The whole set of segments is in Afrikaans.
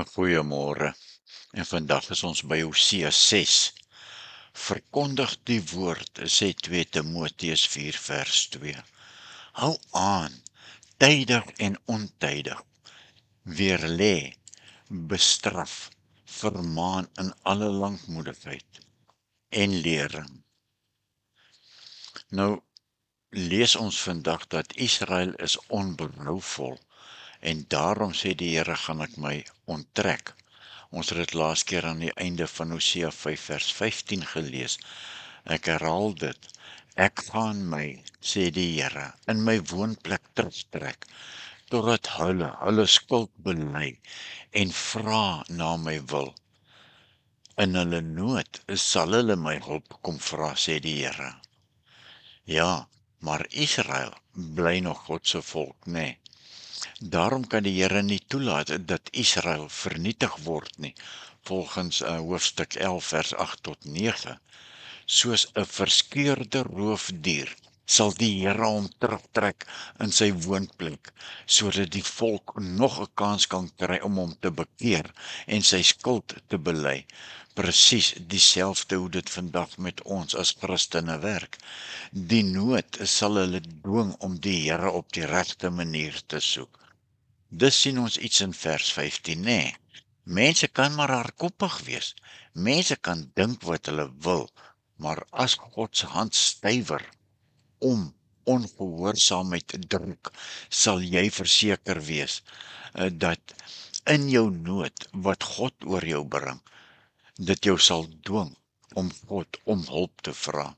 Goeiemôre. En vandag is ons by Hosea 6. Verkondig die woord, sê 2 Timoteus 4 vers 2. Hou aan, tydig en ontydig. Weerlê, bestraf, vermaan in alle lankmoedigheid en lering. Nou lees ons vandag dat Israel is onberouvol en daarom sê die Here, gaan ek my onttrek. Ons het dit laas keer aan die einde van Hosea 5 vers 15 gelees. Ek herhaal dit. Ek gaan my, sê die Here, in my woonplek terugtrek, totdat hulle skuld bely en vra na my wil. In hulle nood sal hulle my hulp kom vra, sê die Here. Ja, maar Israel bly nog God se volk, nê? Daarom kan die Here nie toelaat dat Israel vernietig word nie, volgens hoofstuk 11 vers 8 tot 9. Soos 'n verskeurde roofdier sal die Here hom terugtrek in sy woonplek, sodat die volk nog 'n kans kan kry om hom te bekeer en sy skuld te bely. Presies dieselfde hoe dit vandag met ons as Christene werk. Die nood sal hulle dwing om die Here op die regte manier te soek. Dis sien ons iets in vers 15, nê? Mense kan maar hardkoppig wees. Mense kan dink wat hulle wil, maar as God se hand stywer om ongehoorsaamheid te druk, sal jy verseker wees dat in jou nood wat God oor jou bring, dit jou sal dwing om God om hulp te vra.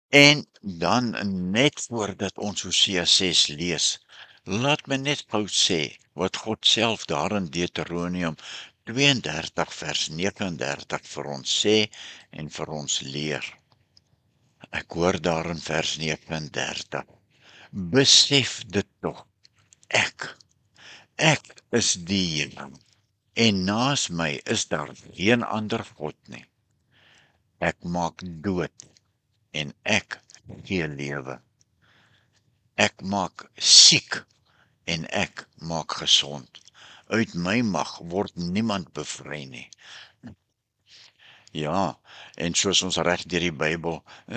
En dan net voordat ons Hosea 6 lees, laat my net gou sê wat God self daar in Deuteronomium 32 vers 39 vir ons sê en vir ons leer. Ek hoor daar in vers 39. Besef dit tog, ek is die Here, en naas my is daar geen ander God nie. Ek maak dood en ek gee lewe. Ek maak siek en ek maak gesond. Uit my mag word niemand bevry nie. Ja, en soos ons reg deur die Bybel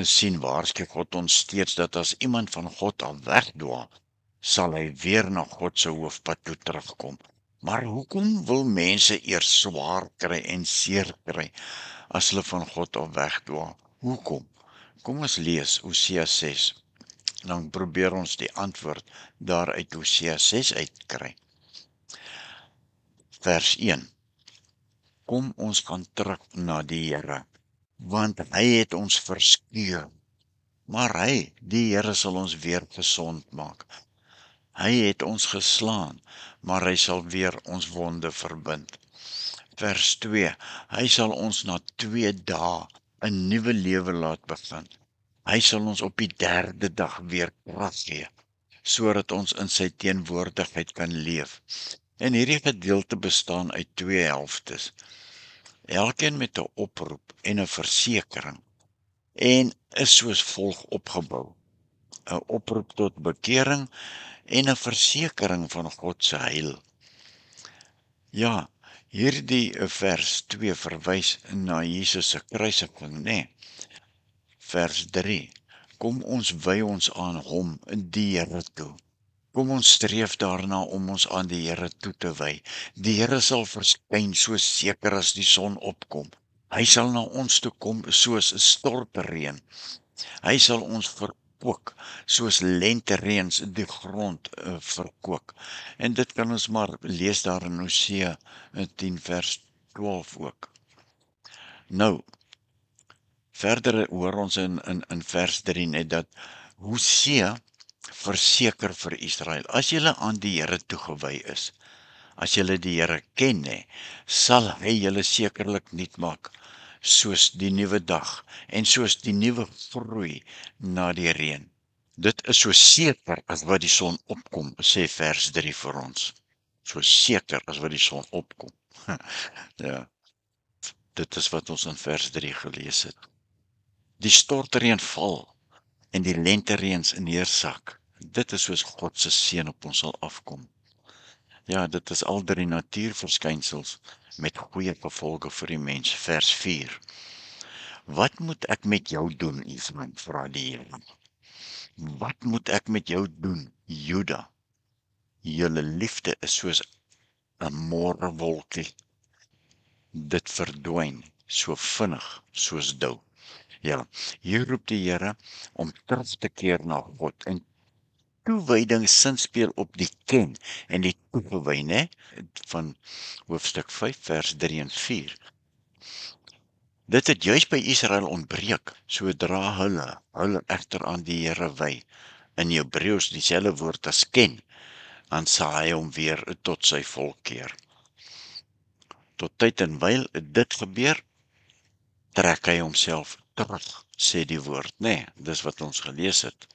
sien, waarsku God ons steeds dat as iemand van God af wegdwaal, sal hy weer na God se hoofpad toe terugkom. Maar hoekom wil mense eers swaar kry en seer kry as hulle van God af wegdwaal? Hoekom? Kom ons lees Hosea 6. Dan probeer ons die antwoord daar uit Hosea 6 uitkry. Vers 1. Kom ons gaan terug na die Here, want hy het ons verskeur. Maar hy, die Here, sal ons weer gesond maak. Hy het ons geslaan, maar hy sal weer ons wonde verbind. Vers 2. Hy sal ons na 2 dae 'n nuwe lewe laat begin. Hy sal ons op die 3de dag weer krag gee, sodat ons in sy teenwoordigheid kan leef. En hierdie gedeelte bestaan uit 2 helftes. Elkeen met 'n oproep en 'n versekering, en is soos volg opgebou. 'n Oproep tot bekering en 'n versekering van God se heil. Ja, hierdie vers 2 verwys na Jesus se kruisiging, nê? Vers 3. Kom ons wy ons aan hom, die Here toe. Kom ons streef daarna om ons aan die Here toe te wy. Die Here sal verskyn so seker as die son opkom. Hy sal na ons toe kom soos 'n stortreën. Hy sal ons verkoop soos lentereëns die grond verkoop. En dit kan ons maar lees daar in Hosea 10 vers 12 ook. Nou, verder hoor ons in vers 3 net dat Hosea verseker vir Israel, as julle aan die Here toegewy is, as julle die Here ken, sal hy julle sekerlik nuut maak, soos die nuwe dag en soos die nuwe groei na die reën. Dit is so seker as wat die son opkom, sê vers 3 vir ons. So seker as wat die son opkom. Ja, dit is wat ons in vers 3 gelees het. Die stortreën val en die lentereëns neersak. Dit is soos God se seën op ons sal afkom. Ja, dit is al drie natuurverskynsels met goeie gevolge vir die mens. Vers 4. Wat moet ek met jou doen, Israel, vra die Here. Wat moet ek met jou doen, Juda? Julle liefde is soos 'n môrewolkie. Dit verdwyn so vinnig soos dou. Ja, hier roep die Here om terug te keer na God en toewyding sinspeel op die ken en die toegewy, né? Van hoofstuk 5 vers 3 en 4. Dit het juis by Israel ontbreek, sodra hulle egter aan die Here wy. In Hebreëus dieselfde woord as ken, dan sal hy hom weer tot sy volk keer. Tot tyd en wyl dit gebeur, trek hy homself terug, sê die woord, né? Dis wat ons gelees het.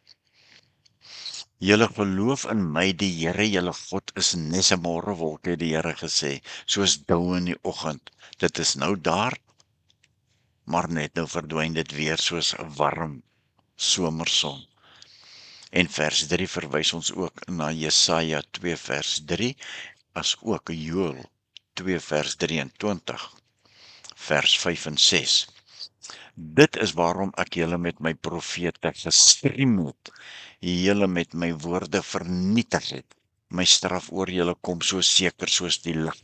Julle geloof in my, die Here, julle God, is nes 'n môrewolk, het die Here gesê, soos dou in die oggend. Dit is nou daar, maar net nou verdwyn dit weer soos 'n warm somerson. En vers 3 verwys ons ook na Jesaja 2 vers 3, as ook Joël 2 vers 23, vers 5 en 6. Dit is waarom ek julle met my profete gestrem het, julle met my woorde vernietig het. My straf oor julle kom so seker soos die lig,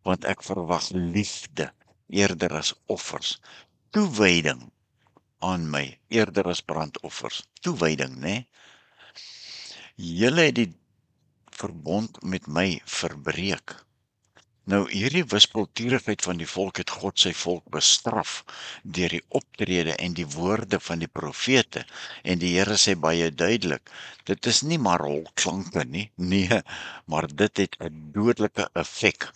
want ek verwag liefde eerder as offers, toewyding aan my eerder as brandoffers. Toewyding, né? Julle het die verbond met my verbreek. Nou, hierdie wispelturigheid van die volk het God sy volk bestraf deur die optrede en die woorde van die profete. En die Here sê baie duidelik, dit is nie maar holklanke nie, nee, maar dit het 'n dodelike effek.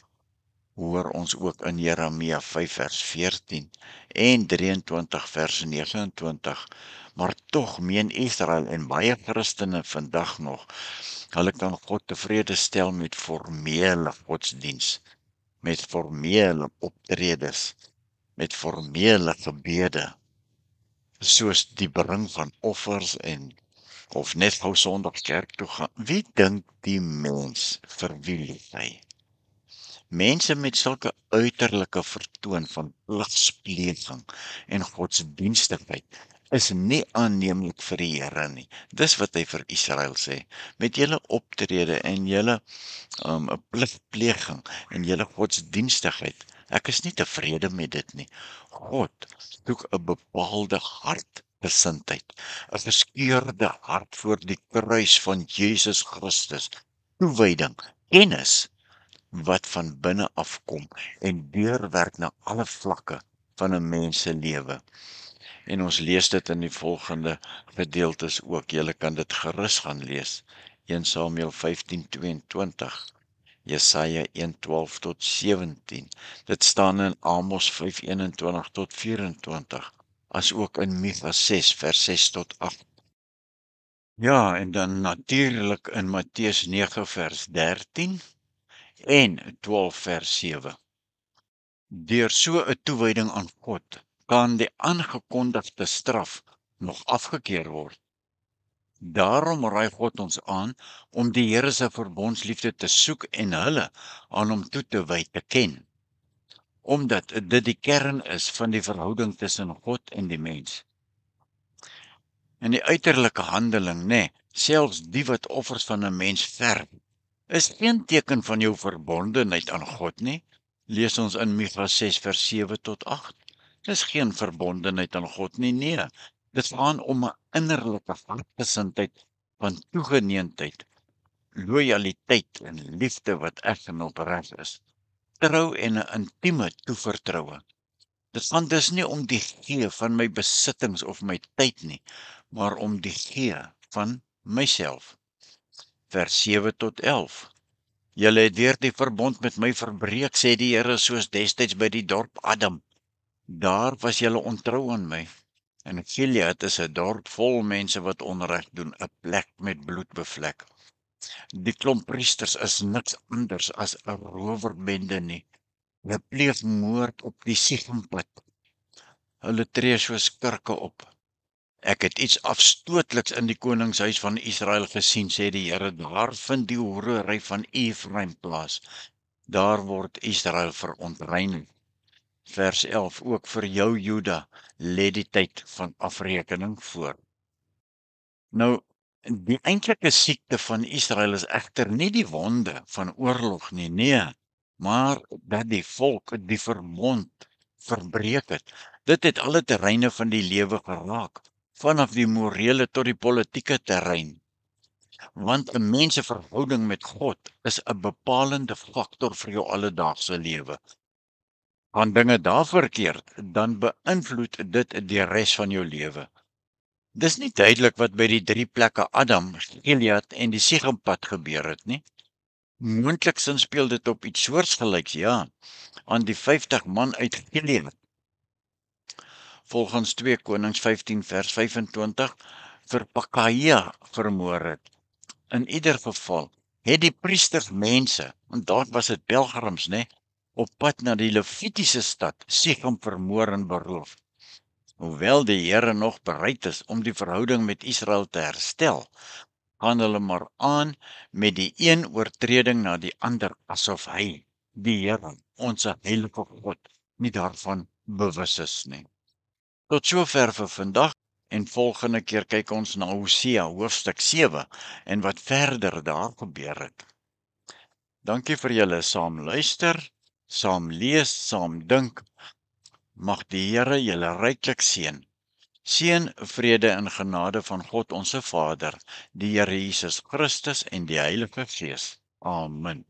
Hoor ons ook in Jeremia 5 vers 14 en 23 vers 29. Maar tog meen Israel en baie Christene vandag nog, hulle kan God tevrede stel met formele godsdiens, met formele optredes, met formele gebede, soos die bring van offers en of net gou Sondag kerk toe gaan. Wie dink die mens vir wie lief hy? Mense met sulke uiterlike vertoon van pligspleging en godsdienstigheid is nie aanneemlik vir die Here nie. Dis wat hy vir Israel sê. Met julle optrede en julle pligpleging en julle godsdienstigheid, ek is nie tevrede met dit nie. God soek 'n bepaalde hartgesindheid, 'n geskeurde hart voor die kruis van Jesus Christus, toewyding, kennis wat van binne afkom en deurwerk na alle vlakke van 'n mens se lewe. En ons lees dit in die volgende gedeeltes ook. Julle kan dit gerus gaan lees. 1 Samuel 15:22, Jesaja 1:12 tot 17. Dit staan in Amos 5:21 tot 24, as ook in Micha 6 vers 6 tot 8. Ja, en dan natuurlik in Matteus 9 vers 13 en 12 vers 7. Deur so 'n toewyding aan God kan die aangekondigde straf nog afgekeer word. Daarom raai God ons aan om die Here se verbondsliefde te soek en hulle aan hom toe te wy te ken, omdat dit die kern is van die verhouding tussen God en die mens. En die uiterlike handeling, né, selfs die wat offers van 'n mens verg, is geen teken van jou verbondenheid aan God nie. Lees ons in Micha 6 vers 7 tot 8. Dis geen verbondenheid aan God nie, nee. Dit gaan om 'n innerlike hartgesindheid van toegeneentheid, loyaliteit en liefde wat eg en opreg is. Trou en 'n intieme toevertroue. Dit gaan dus nie om die gee van my besittings of my tyd nie, maar om die gee van myself. Vers 7 tot 11. Julle het weer die verbond met my verbreek, sê die Here, soos destyds by die dorp Adam. Daar was julle ontrou aan my. En Gilead is 'n dorp vol mense wat onreg doen, 'n plek met bloed bevlek. Die klomp priesters is niks anders as 'n rowerbende nie. Hulle pleeg moord op die Siegempad. Hulle tree soos skurke op. Ek het iets afstootliks in die koningshuis van Israel gesien, sê die Here, daar vind die hoerery van Efraim plaas. Daar word Israel verontreinig. Vers 11, ook vir jou Juda lê die tyd van afrekening voor. Nou, die eintlike siekte van Israel is egter nie die wonde van oorlog nie, nee, maar dat die volk die verbond verbreek het. Dit het alle terreine van die lewe geraak, vanaf die morele tot die politieke terrein. Want 'n mens se verhouding met God is 'n bepalende faktor vir jou alledaagse lewe. Gaan dinge daar verkeerd, dan beïnvloed dit die res van jou lewe. Dis nie duidelik wat by die 3 plekke Adam, Gilead en die Sichempad gebeur het nie. Moontliksins speel dit op iets soortgelyks, ja, aan die 50 man uit Gilead. Volgens 2 Konings 15 vers 25 vir Pekaia vermoor het. In ieder geval het die priesters mense, en daar was dit pelgrims, né, op pad na die Levitiese stad Sichem vermoor en beroof. Hoewel die Here nog bereid is om die verhouding met Israel te herstel, gaan hulle maar aan met die een oortreding na die ander, asof hy, die Here, ons heilige God, nie daarvan bewus is nie. Tot sover vir vandag, en volgende keer kyk ons na Hosea hoofstuk 7 en wat verder daar gebeur het. Dankie vir julle saam luister, saam lees, saam dink. Mag die Here julle ryklik seën. Seën, vrede en genade van God ons Vader, die Here Jesus Christus en die Heilige Gees. Amen.